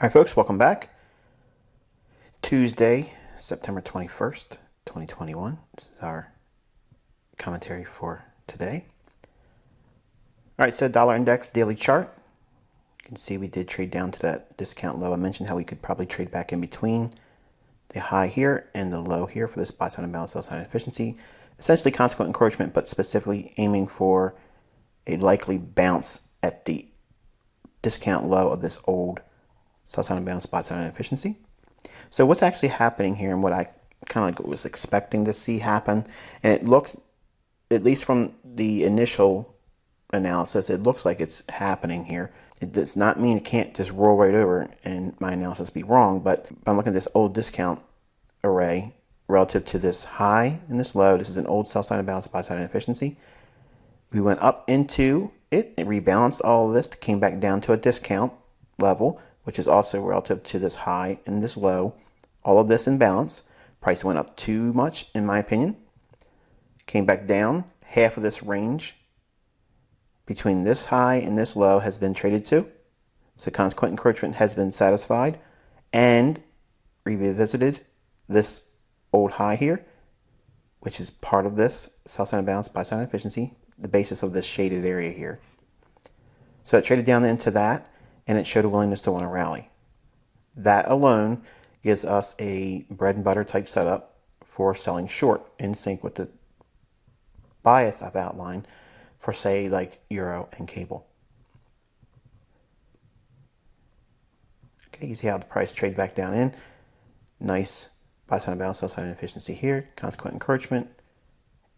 All right, folks, welcome back. Tuesday, September 21st, 2021. This is our commentary for today. All right, so dollar index daily chart. You can see we did trade down to that discount low. I mentioned how we could probably trade back in between the high here and the low here for this buy side and balance, sell side efficiency. Essentially consequent encroachment, but specifically aiming for a likely bounce at the discount low of this old sell side and balance, buy side and efficiency. So what's actually happening here, and what I kind of was expecting to see happen, and it looks, at least from the initial analysis, it looks like it's happening here. It does not mean it can't just roll right over and my analysis be wrong, but if I'm looking at this old discount array relative to this high and this low, this is an old sell side and balance, buy side and efficiency. We went up into it rebalanced all of this, came back down to a discount level, which is also relative to this high and this low. All of this in balance. Price went up too much, in my opinion. Came back down. Half of this range between this high and this low has been traded to. So consequent encroachment has been satisfied and revisited this old high here, which is part of this sell side and balance, buy side and efficiency, the basis of this shaded area here. So it traded down into that, and it showed a willingness to want to rally. That alone gives us a bread and butter type setup for selling short in sync with the bias I've outlined for, say, like euro and cable. Okay, you see how the price trade back down in. Nice buy side and balance, sell side and efficiency here. Consequent encroachment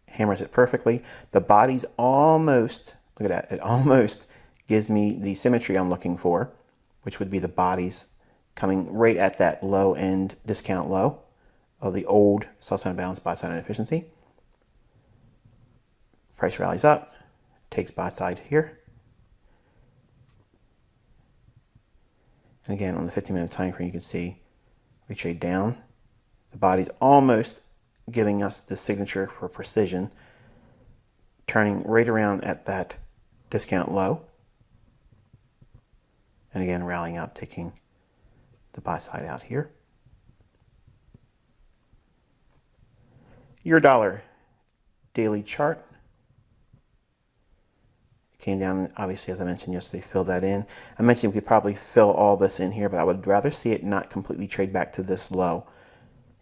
hammers it perfectly. The body's almost, look at that, it almost gives me the symmetry I'm looking for, which would be the bodies coming right at that low end discount low of the old sell side and balance, buy side and efficiency. Price rallies up, takes buy side here. And again, on the 15-minute time frame, you can see we trade down. The body's almost giving us the signature for precision, turning right around at that discount low. And again, rallying up, taking the buy side out here. Euro dollar daily chart. Came down, obviously, as I mentioned yesterday, fill that in. I mentioned we could probably fill all this in here, but I would rather see it not completely trade back to this low.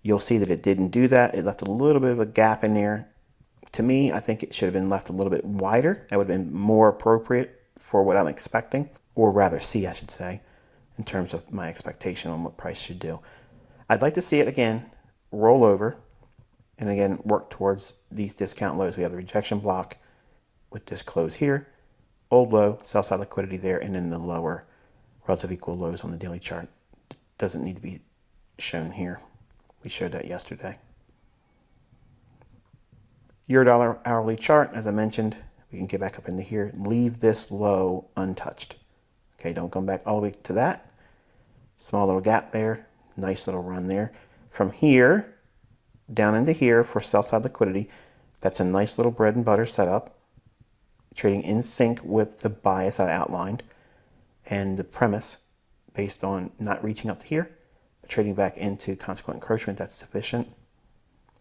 You'll see that it didn't do that. It left a little bit of a gap in there. To me, I think it should have been left a little bit wider. That would have been more appropriate for what I'm expecting, or rather see, I should say, in terms of my expectation on what price should do. I'd like to see it again roll over and again work towards these discount lows. We have the rejection block with this close here, old low, sell side liquidity there, and then the lower relative equal lows on the daily chart. Doesn't need to be shown here. We showed that yesterday. Euro dollar hourly chart, as I mentioned, we can get back up into here, leave this low untouched. Okay, don't come back all the way to that. Small little gap there, nice little run there. From here down into here for sell side liquidity, that's a nice little bread and butter setup, trading in sync with the bias I outlined and the premise based on not reaching up to here, but trading back into consequent encroachment that's sufficient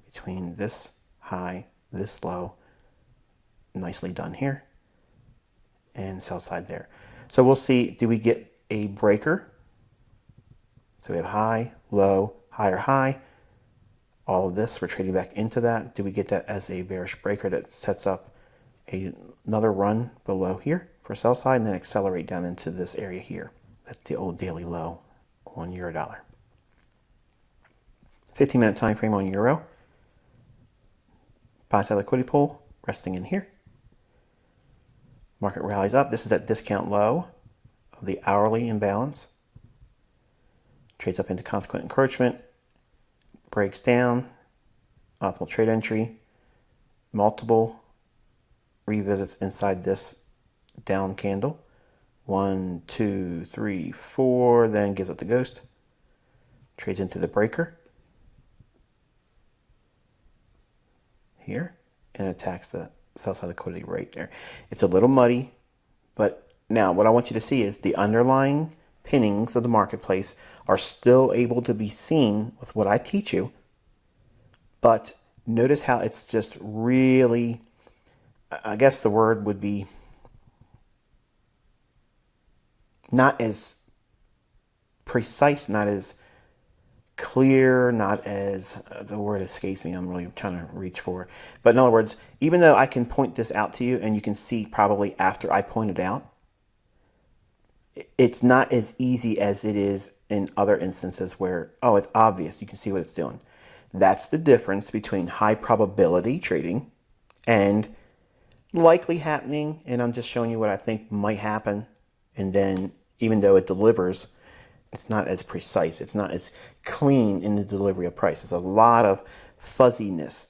between this high, this low, nicely done here, and sell side there. So we'll see, do we get a breaker? So we have high, low, higher high. All of this, we're trading back into that. Do we get that as a bearish breaker that sets up another run below here for sell side and then accelerate down into this area here? That's the old daily low on euro dollar. 15-minute time frame on euro. Buy side liquidity pool resting in here. Market rallies up. This is at discount low of the hourly imbalance. Trades up into consequent encroachment. Breaks down. Optimal trade entry. Multiple revisits inside this down candle. 1, 2, 3, 4. Then gives up the ghost. Trades into the breaker here and attacks the sell side liquidity right there. It's a little muddy, but now what I want you to see is the underlying pinnings of the marketplace are still able to be seen with what I teach you. But notice how it's just really, I guess the word would be not as precise, not as clear, not as, the word escapes me, I'm really trying to reach for. But in other words, even though I can point this out to you and you can see probably after I point it out, it's not as easy as it is in other instances where, oh, it's obvious, you can see what it's doing. That's the difference between high probability trading and likely happening, and I'm just showing you what I think might happen. And then even though it delivers, it's not as precise, it's not as clean in the delivery of price. There's a lot of fuzziness,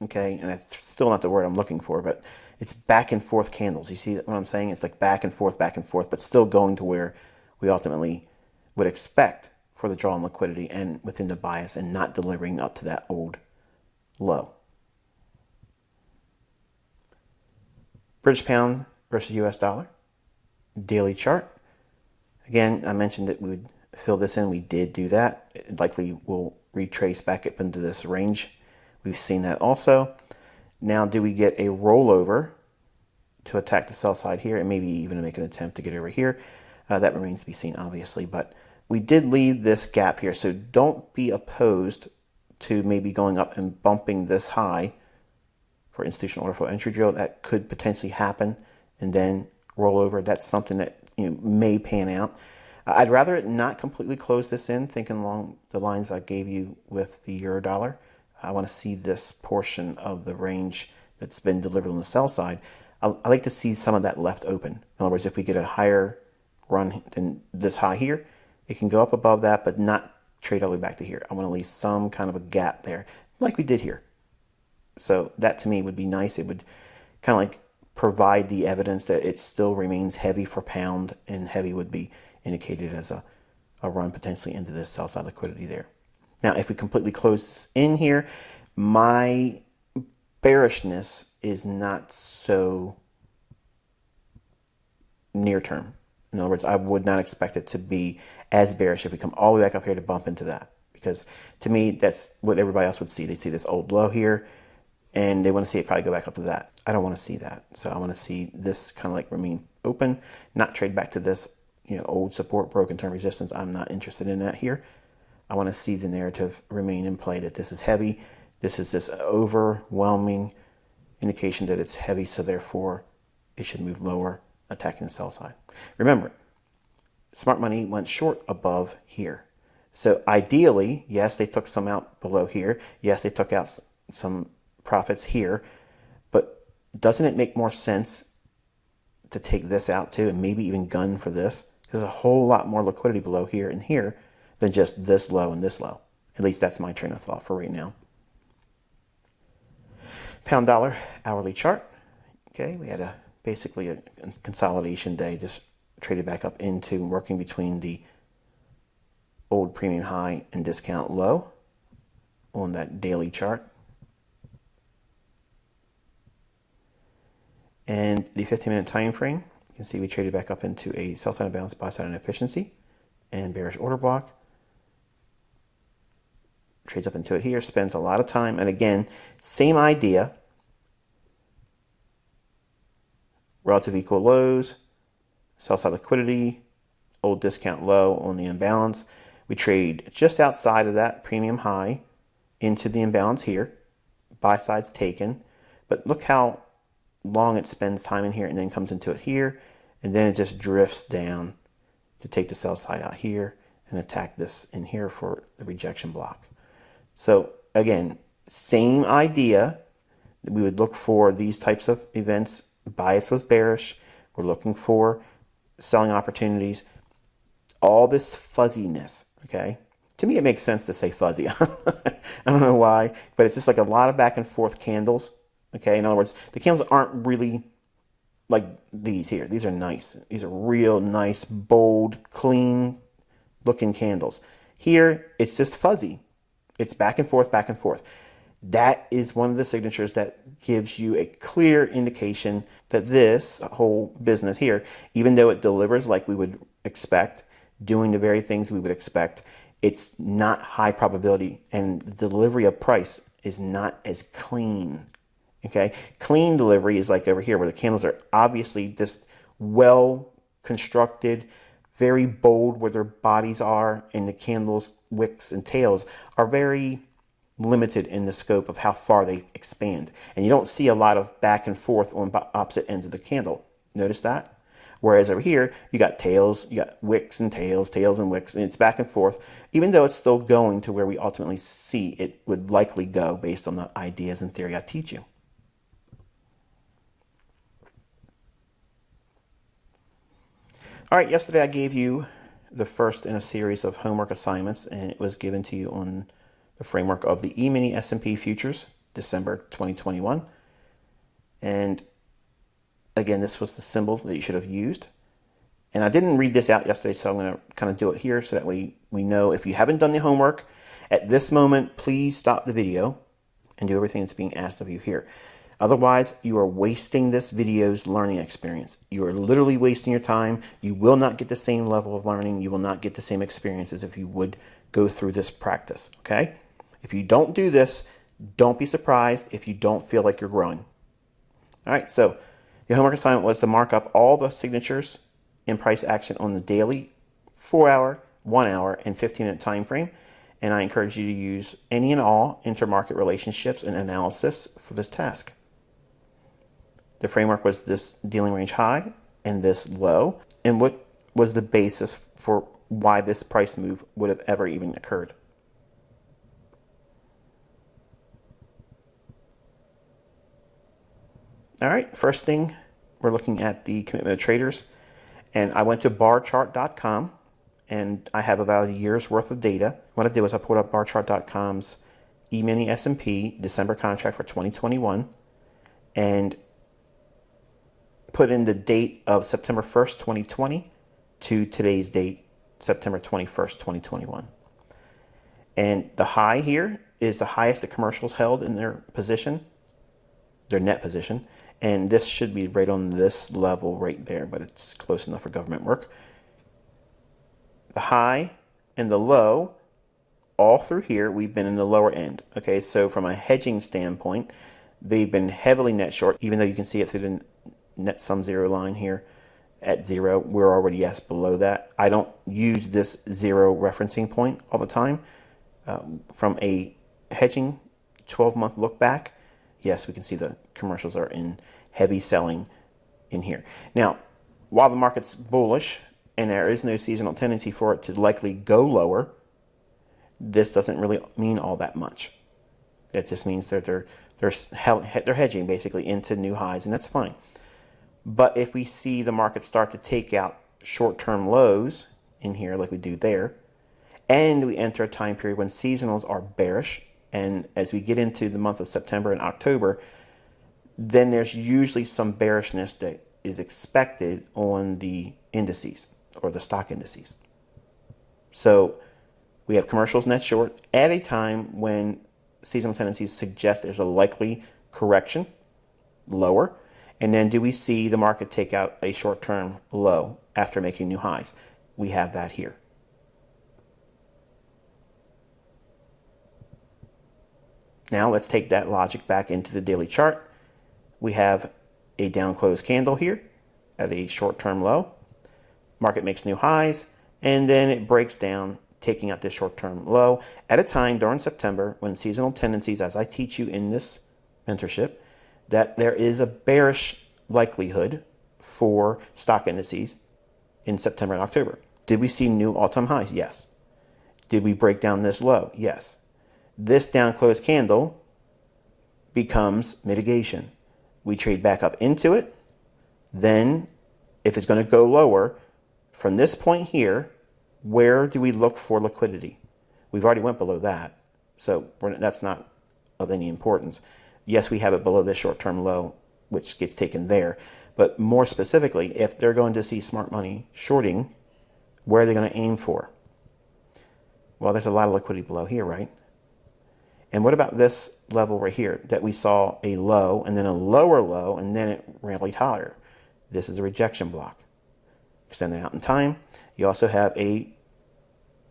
okay? And that's still not the word I'm looking for, but it's back and forth candles. You see what I'm saying? It's like back and forth, but still going to where we ultimately would expect for the draw on liquidity and within the bias, and not delivering up to that old low. British pound versus US dollar, daily chart. Again, I mentioned that we would fill this in. We did do that. It likely will retrace back up into this range. We've seen that also. Now, do we get a rollover to attack the sell side here and maybe even make an attempt to get over here? That remains to be seen, obviously, but we did leave this gap here. So don't be opposed to maybe going up and bumping this high for institutional order flow entry drill. That could potentially happen, and then roll over. That's something that may pan out. I'd rather it not completely close this in, thinking along the lines I gave you with the euro dollar. I want to see this portion of the range that's been delivered on the sell side. I like to see some of that left open. In other words, if we get a higher run than this high here, it can go up above that, but not trade all the way back to here. I want to leave some kind of a gap there, like we did here. So that to me would be nice. It would kind of like provide the evidence that it still remains heavy for pound, and heavy would be indicated as a run potentially into this sell side liquidity there. Now, if we completely close this in here, my bearishness is not so near term. In other words, I would not expect it to be as bearish if we come all the way back up here to bump into that. Because to me, that's what everybody else would see. They see this old low here, and they want to see it probably go back up to that. I don't want to see that. So I want to see this kind of like remain open, not trade back to this old support, broken term resistance. I'm not interested in that here. I want to see the narrative remain in play that this is heavy. This is this overwhelming indication that it's heavy, so therefore it should move lower, attacking the sell side. Remember, smart money went short above here. So ideally, yes, they took some out below here. Yes, they took out some profits here. But doesn't it make more sense to take this out too, and maybe even gun for this? There's a whole lot more liquidity below here and here than just this low and this low. At least that's my train of thought for right now. Pound dollar hourly chart. Okay, we had basically a consolidation day, just traded back up into working between the old premium high and discount low on that daily chart. And the 15-minute time frame, you can see we traded back up into a sell side imbalance, buy side inefficiency, and bearish order block. Trades up into it here, spends a lot of time, and again, same idea. Relative equal lows, sell side liquidity, old discount low on the imbalance. We trade just outside of that premium high into the imbalance here. Buy side's taken, but look how long it spends time in here and then comes into it here, and then it just drifts down to take the sell side out here and attack this in here for the rejection block. So again, same idea. We would look for these types of events. Bias was bearish. We're looking for selling opportunities. All this fuzziness, okay? To me, it makes sense to say fuzzy. I don't know why, but it's just like a lot of back and forth candles. Okay, in other words, the candles aren't really like these here. These are nice. These are real nice, bold, clean looking candles. Here, it's just fuzzy. It's back and forth, back and forth. That is one of the signatures that gives you a clear indication that this whole business here, even though it delivers like we would expect, doing the very things we would expect. It's not high probability, and the delivery of price is not as clean. Okay, clean delivery is like over here where the candles are obviously just well constructed, very bold where their bodies are, and the candles, wicks, and tails are very limited in the scope of how far they expand. And you don't see a lot of back and forth on opposite ends of the candle. Notice that? Whereas over here, you got tails, you got wicks and tails, tails and wicks, and it's back and forth, even though it's still going to where we ultimately see it would likely go based on the ideas and theory I teach you. All right, yesterday I gave you the first in a series of homework assignments, and it was given to you on the framework of the E-mini S&P futures, December 2021. And again, this was the symbol that you should have used. And I didn't read this out yesterday, so I'm going to kind of do it here so that we know if you haven't done the homework at this moment, please stop the video and do everything that's being asked of you here. Otherwise, you are wasting this video's learning experience. You are literally wasting your time. You will not get the same level of learning. You will not get the same experiences if you would go through this practice, okay? If you don't do this, don't be surprised if you don't feel like you're growing. All right, so the homework assignment was to mark up all the signatures in price action on the daily, 4-hour, 1-hour, and 15-minute time frame. And I encourage you to use any and all intermarket relationships and analysis for this task. The framework was this dealing range high and this low, and what was the basis for why this price move would have ever even occurred. All right, first thing, we're looking at the commitment of traders, and I went to barchart.com, and I have about a year's worth of data. What I did was I pulled up barchart.com's E-mini S&P December contract for 2021, and put in the date of September 1st, 2020 to today's date, September 21st, 2021. And the high here is the highest the commercials held in their position, their net position. And this should be right on this level right there, but it's close enough for government work. The high and the low, all through here, we've been in the lower end. Okay, so from a hedging standpoint, they've been heavily net short, even though you can see it through the net sum zero line here at 0. We're already, yes, below that. I don't use this 0 referencing point all the time. From a hedging 12-month look back, yes, we can see the commercials are in heavy selling in here. Now, while the market's bullish and there is no seasonal tendency for it to likely go lower, this doesn't really mean all that much. It just means that they're hedging basically into new highs, and that's fine. But if we see the market start to take out short-term lows in here like we do there, and we enter a time period when seasonals are bearish, and as we get into the month of September and October, then there's usually some bearishness that is expected on the indices or the stock indices. So we have commercials net short at a time when seasonal tendencies suggest there's a likely correction lower. And then do we see the market take out a short-term low after making new highs? We have that here. Now let's take that logic back into the daily chart. We have a down close candle here at a short-term low. Market makes new highs, and then it breaks down, taking out this short-term low at a time during September when seasonal tendencies, as I teach you in this mentorship, that there is a bearish likelihood for stock indices in September and October. Did we see new all-time highs? Yes. Did we break down this low? Yes. This down close candle becomes mitigation. We trade back up into it. Then if it's going to go lower, from this point here, where do we look for liquidity? We've already went below that, so that's not of any importance. Yes, we have it below this short-term low, which gets taken there. But more specifically, if they're going to see smart money shorting, where are they going to aim for? Well, there's a lot of liquidity below here, right? And what about this level right here that we saw a low and then a lower low and then it rallied higher? This is a rejection block. Extend that out in time. You also have a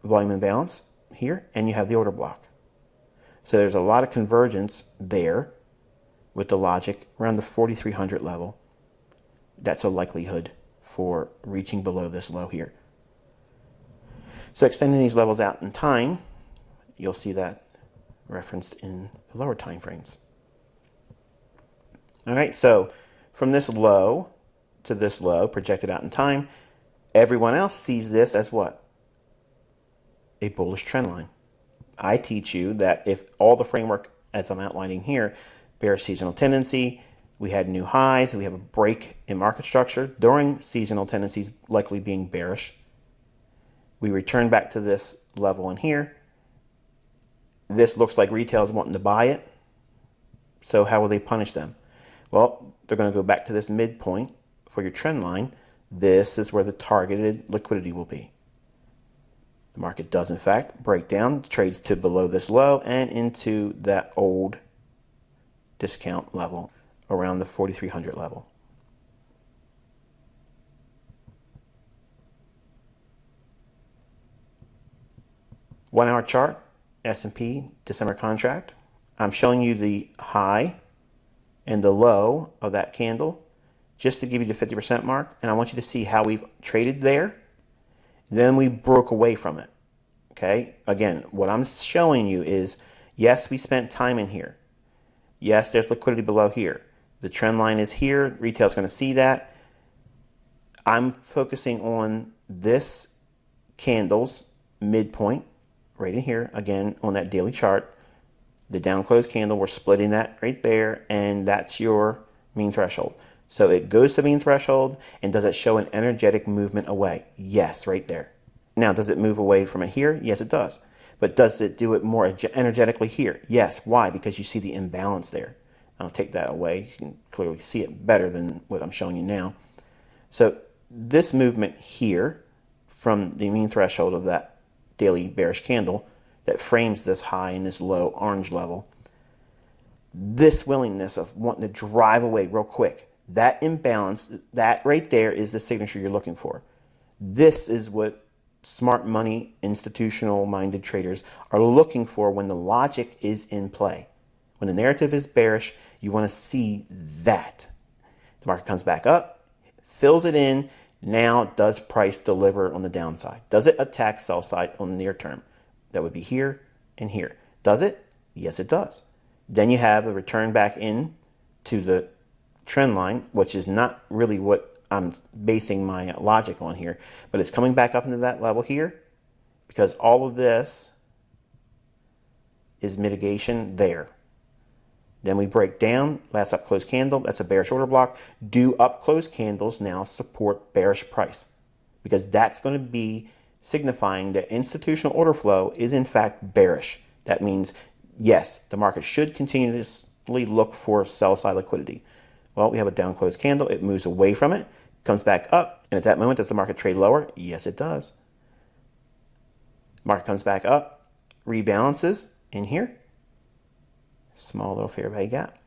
volume imbalance here, and you have the order block. So there's a lot of convergence there with the logic around the 4,300 level. That's a likelihood for reaching below this low here. So extending these levels out in time, you'll see that referenced in the lower time frames. All right, so from this low to this low projected out in time, everyone else sees this as what? A bullish trend line. I teach you that if all the framework, as I'm outlining here, bearish seasonal tendency, we had new highs, we have a break in market structure during seasonal tendencies likely being bearish. We return back to this level in here. This looks like retail is wanting to buy it. So how will they punish them? Well, they're going to go back to this midpoint for your trend line. This is where the targeted liquidity will be. The market does, in fact, break down, trades to below this low and into that old discount level around the 4,300 level. One hour chart, S&P December contract. I'm showing you the high and the low of that candle just to give you the 50% mark. And I want you to see how we've traded there. Then we broke away from it. Okay. Again, what I'm showing you is, yes, we spent time in here. Yes, there's liquidity below here. The trend line is here. Retail is going to see that. I'm focusing on this candle's midpoint right in here. Again, on that daily chart, the down close candle, we're splitting that right there. And that's your mean threshold. So it goes to mean threshold, and does it show an energetic movement away? Yes, right there. Now, does it move away from it here? Yes, it does. But does it do it more energetically here? Yes. Why? Because you see the imbalance there. I'll take that away. You can clearly see it better than what I'm showing you now. So this movement here from the mean threshold of that daily bearish candle that frames this high and this low orange level, this willingness of wanting to drive away real quick, that imbalance, that right there is the signature you're looking for. This is what smart money, institutional minded traders are looking for when the logic is in play. When the narrative is bearish, you want to see that. The market comes back up, fills it in. Now, does price deliver on the downside? Does it attack sell side on the near term? That would be here and here. Does it? Yes, it does. Then you have a return back in to the trend line, which is not really what I'm basing my logic on here, but it's coming back up into that level here because all of this is mitigation there. Then we break down, last up close candle, that's a bearish order block. Do up close candles now support bearish price? Because that's going to be signifying that institutional order flow is in fact bearish. That means, yes, the market should continuously look for sell side liquidity. Well, we have a down close candle. It moves away from it, comes back up. And at that moment, does the market trade lower? Yes, it does. Market comes back up, rebalances in here. Small little fair value gap.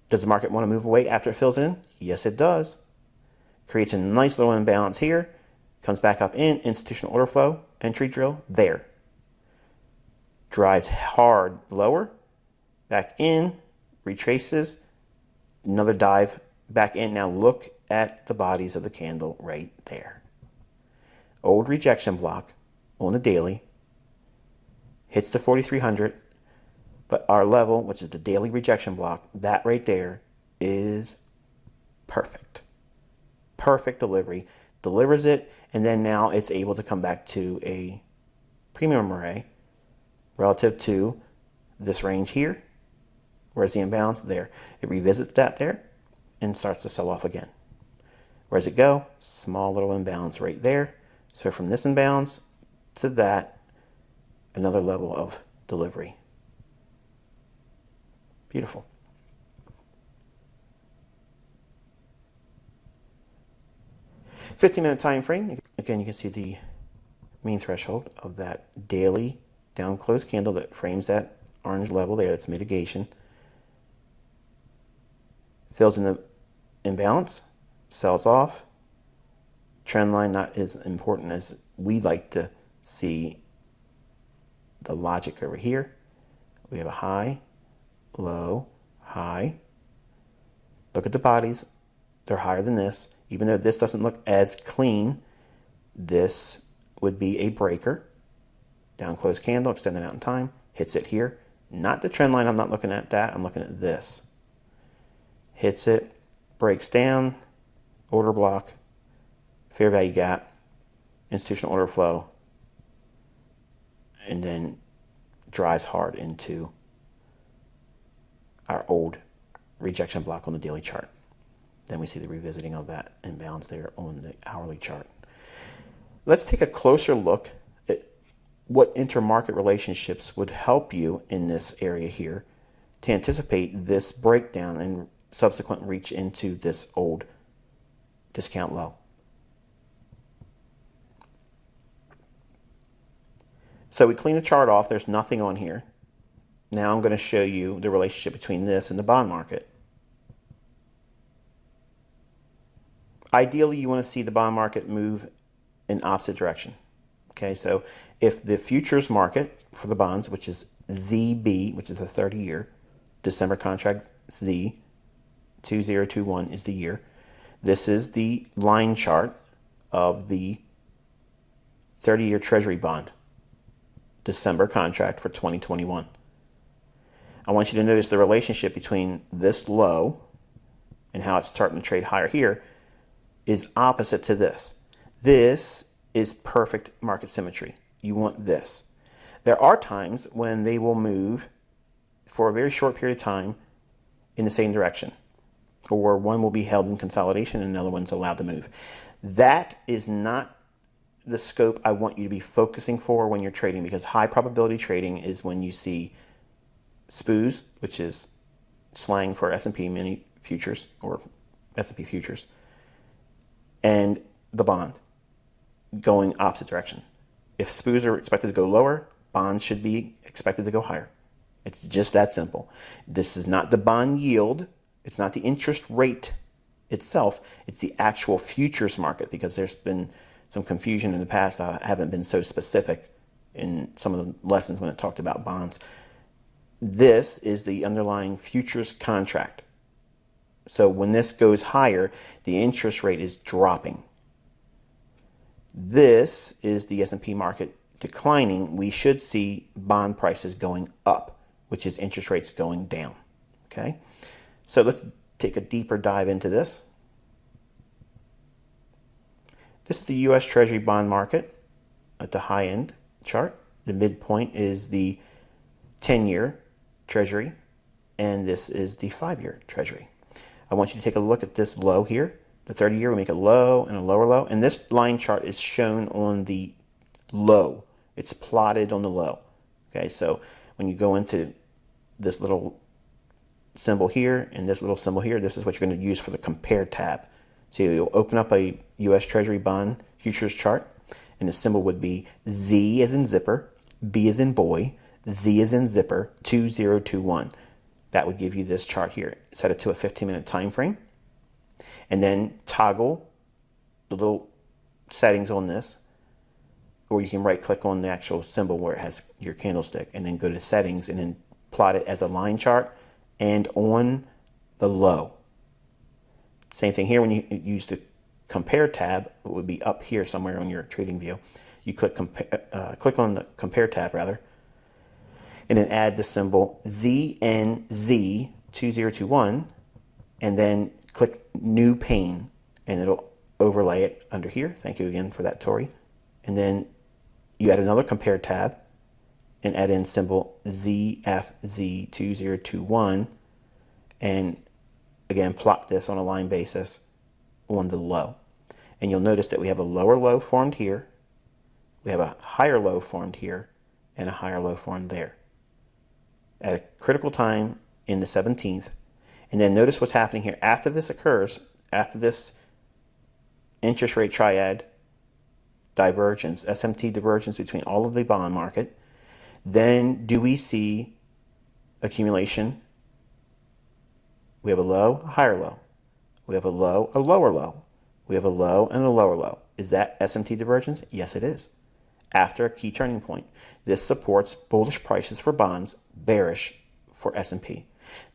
Does the market want to move away after it fills in? Yes, it does. Creates a nice little imbalance here. Comes back up in institutional order flow. Entry drill there. Drives hard lower. Back in. Retraces. Another dive back in. Now look at the bodies of the candle right there. Old rejection block on the daily. Hits the 4,300. But our level, which is the daily rejection block, that right there is perfect. Perfect delivery. Delivers it, and then now it's able to come back to a premium array relative to this range here. Where's the imbalance? There. It revisits that there and starts to sell off again. Where does it go? Small little imbalance right there. So from this imbalance to that, another level of delivery. Beautiful. $15-minute time frame. Again, you can see the mean threshold of that daily down close candle that frames that orange level there. That's mitigation. Fills in the imbalance, sells off, trend line, not as important as we like to see the logic over here. We have a high, low, high. Look at the bodies. They're higher than this. Even though this doesn't look as clean, this would be a breaker. Down close candle, extended out in time, hits it here. Not the trend line, I'm not looking at that, I'm looking at this. Hits it, breaks down, order block, fair value gap, institutional order flow, and then drives hard into our old rejection block on the daily chart. Then we see the revisiting of that imbalance there on the hourly chart. Let's take a closer look at what intermarket relationships would help you in this area here to anticipate this breakdown and subsequent reach into this old discount low. So we clean the chart off. There's nothing on here. Now I'm going to show you the relationship between this and the bond market. Ideally, you want to see the bond market move in opposite direction. Okay, so if the futures market for the bonds, which is ZB, which is the 30-year, December contract Z, 2021 is the year. This is the line chart of the 30-year Treasury bond, December contract for 2021. I want you to notice the relationship between this low and how it's starting to trade higher here is opposite to this. This is perfect market symmetry. You want this. There are times when they will move for a very short period of time in the same direction, or one will be held in consolidation and another one's allowed to move. That is not the scope I want you to be focusing for when you're trading, because high probability trading is when you see SPOOs, which is slang for S&P mini futures or S&P futures, and the bond going opposite direction. If SPOOs are expected to go lower, bonds should be expected to go higher. It's just that simple. This is not the bond yield. It's not the interest rate itself. It's the actual futures market, because there's been some confusion in the past. I haven't been so specific in some of the lessons when it talked about bonds. This is the underlying futures contract. So when this goes higher, the interest rate is dropping. This is the S&P market declining. We should see bond prices going up, which is interest rates going down. Okay, so let's take a deeper dive into this. This is the U.S. Treasury bond market at the high end chart. The midpoint is the 10-year Treasury, and this is the 5-year Treasury. I want you to take a look at this low here. The 30-year, we make a low and a lower low. And this line chart is shown on the low. It's plotted on the low. Okay, so when you go into this little symbol here and this little symbol here, this is what you're going to use for the compare tab. So you'll open up a U.S. Treasury bond futures chart, and the symbol would be Z as in zipper, B as in boy, Z as in zipper, 2021. That would give you this chart here. Set it to a 15-minute time frame, and then toggle the little settings on this, or you can right click on the actual symbol where it has your candlestick and then go to settings and then plot it as a line chart and on the low. Same thing here when you use the compare tab. It would be up here somewhere on your trading view. You click on the compare tab rather, and then add the symbol ZNZ2021, and then click new pane, and it'll overlay it under here. Thank you again for that, Tori. And then you add another compare tab and add in symbol ZFZ2021, and again plot this on a line basis on the low. And you'll notice that we have a lower low formed here, we have a higher low formed here, and a higher low formed there at a critical time in the 17th. And then notice what's happening here. After this occurs, after this interest rate triad divergence, SMT divergence between all of the bond market, then do we see accumulation? We have a low, a higher low. We have a low, a lower low. We have a low and a lower low. Is that SMT divergence? Yes, it is. After a key turning point, this supports bullish prices for bonds, bearish for S&P.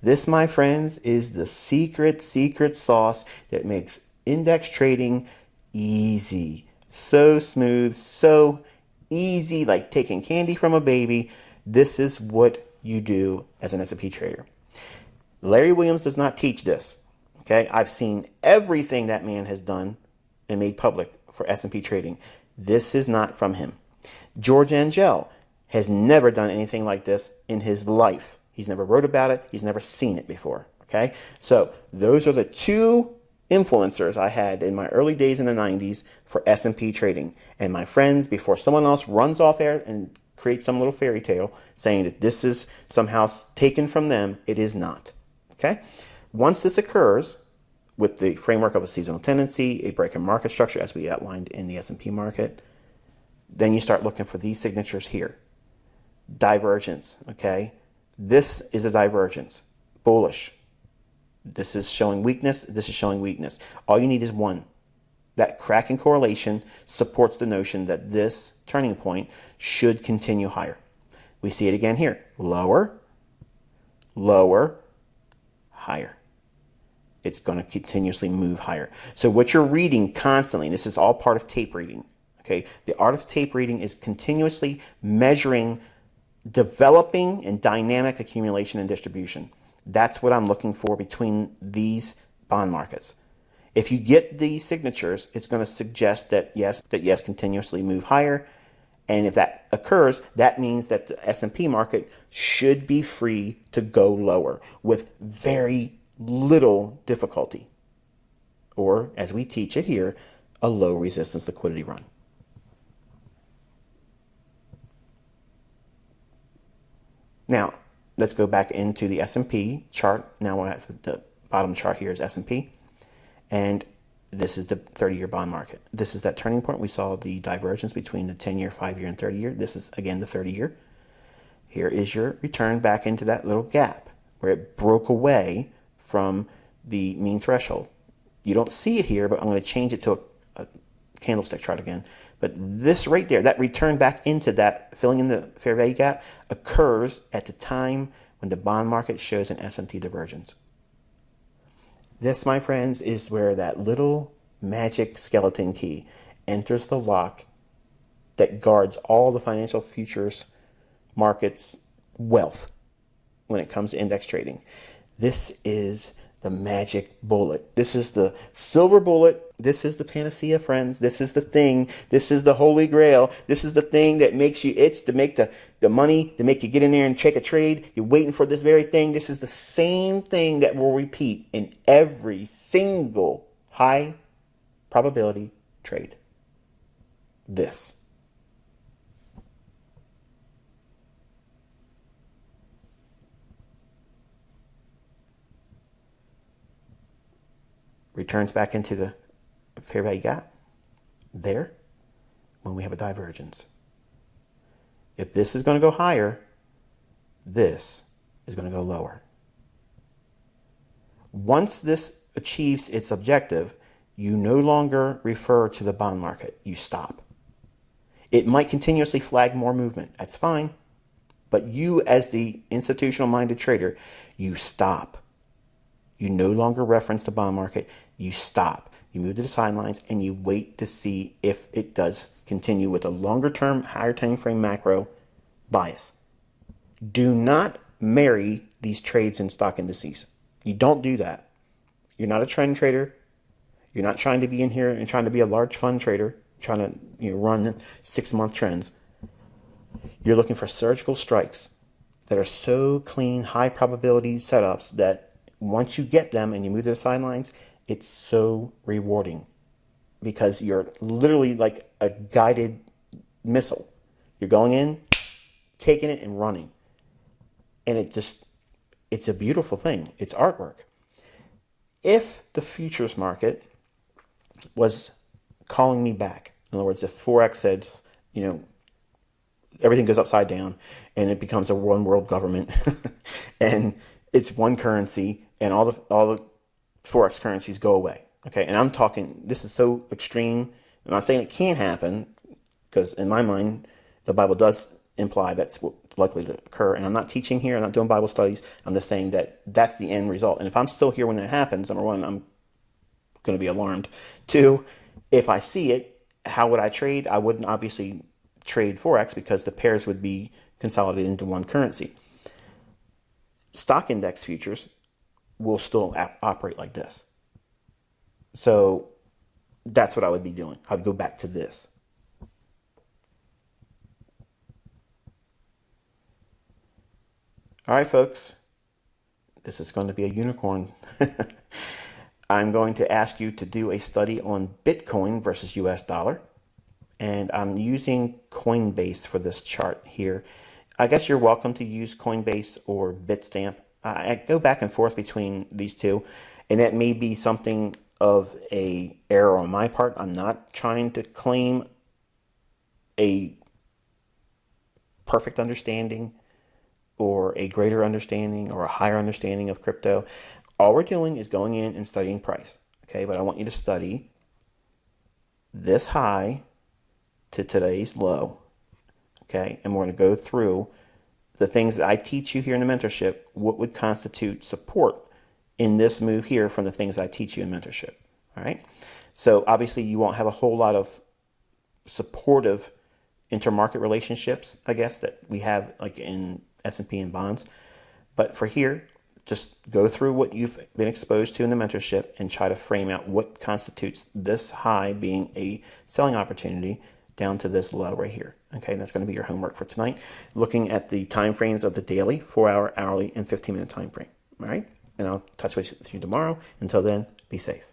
This, my friends, is the secret sauce that makes index trading easy. So smooth, so easy, like taking candy from a baby. This is what you do as an S&P trader. Larry Williams does not teach this. Okay, I've seen everything that man has done and made public for S&P trading. This is not from him. George Angel has never done anything like this in his life. He's never wrote about it. He's never seen it before. Okay, so those are the two influencers I had in my early days in the 90s for S&P trading. And my friends, before someone else runs off air and creates some little fairy tale saying that this is somehow taken from them, it is not. Okay. Once this occurs with the framework of a seasonal tendency, a break in market structure as we outlined in the S&P market, then you start looking for these signatures here. Divergence, okay? This is a divergence, bullish. This is showing weakness, this is showing weakness. All you need is one. That cracking correlation supports the notion that this turning point should continue higher. We see it again here, lower, lower, higher. It's going to continuously move higher. So what you're reading constantly, this is all part of tape reading, okay? The art of tape reading is continuously measuring developing and dynamic accumulation and distribution. That's what I'm looking for between these bond markets. If you get these signatures, it's going to suggest that yes, continuously move higher. And if that occurs, that means that the S&P market should be free to go lower with very little difficulty, or as we teach it here, a low resistance liquidity run. Now, let's go back into the S&P chart. Now we're at the bottom chart here is S&P, and this is the 30-year bond market. This is that turning point. We saw the divergence between the 10-year, 5-year, and 30-year. This is, again, the 30-year. Here is your return back into that little gap where it broke away from the mean threshold. You don't see it here, but I'm going to change it to a candlestick chart again. But this right there, that return back into that, filling in the fair value gap, occurs at the time when the bond market shows an S&T divergence. This, my friends, is where that little magic skeleton key enters the lock that guards all the financial futures markets' wealth when it comes to index trading. This is the magic bullet. This is the silver bullet. This is the panacea, friends. This is the thing. This is the holy grail. This is the thing that makes you itch to make the money, to make you get in there and check a trade. You're waiting for this very thing. This is the same thing that will repeat in every single high probability trade. This. Returns back into the fair value gap there when we have a divergence. If this is going to go higher, this is going to go lower. Once this achieves its objective, you no longer refer to the bond market. You stop. It might continuously flag more movement. That's fine. But you, as the institutional-minded trader, you stop. You no longer reference the bond market. You stop. You move to the sidelines and you wait to see if it does continue with a longer-term, higher time frame macro bias. Do not marry these trades in stock indices. You don't do that. You're not a trend trader. You're not trying to be in here and trying to be a large fund trader, trying to run 6-month trends. You're looking for surgical strikes that are so clean, high probability setups that once you get them and you move to the sidelines, it's so rewarding because you're literally like a guided missile. You're going in, taking it and running. And it's a beautiful thing. It's artwork. If the futures market was calling me back, in other words, if Forex said, everything goes upside down and it becomes a one world government and it's one currency and all the Forex currencies go away. Okay, and I'm talking, this is so extreme. I'm not saying it can't happen, because in my mind, the Bible does imply that's what's likely to occur. And I'm not teaching here, I'm not doing Bible studies. I'm just saying that that's the end result. And if I'm still here when that happens, number one, I'm going to be alarmed. Two, if I see it, how would I trade? I wouldn't obviously trade Forex because the pairs would be consolidated into one currency. Stock index futures will still operate like this. So that's what I would be doing. I'd go back to this. All right, folks, this is going to be a unicorn. I'm going to ask you to do a study on Bitcoin versus US dollar. And I'm using Coinbase for this chart here. I guess you're welcome to use Coinbase or Bitstamp. I go back and forth between these two, and that may be something of a error on my part. I'm not trying to claim a perfect understanding or a greater understanding or a higher understanding of crypto. All we're doing is going in and studying price. Okay, but I want you to study this high to today's low. Okay, and we're going to go through the things that I teach you here in the mentorship, what would constitute support in this move here from the things I teach you in mentorship. All right, so obviously you won't have a whole lot of supportive intermarket relationships, I guess, that we have like in S&P and bonds. But for here, just go through what you've been exposed to in the mentorship and try to frame out what constitutes this high being a selling opportunity down to this low right here. Okay, and that's going to be your homework for tonight, looking at the time frames of the daily, 4-hour, hourly, and 15-minute time frame. All right, and I'll touch base with you tomorrow. Until then, be safe.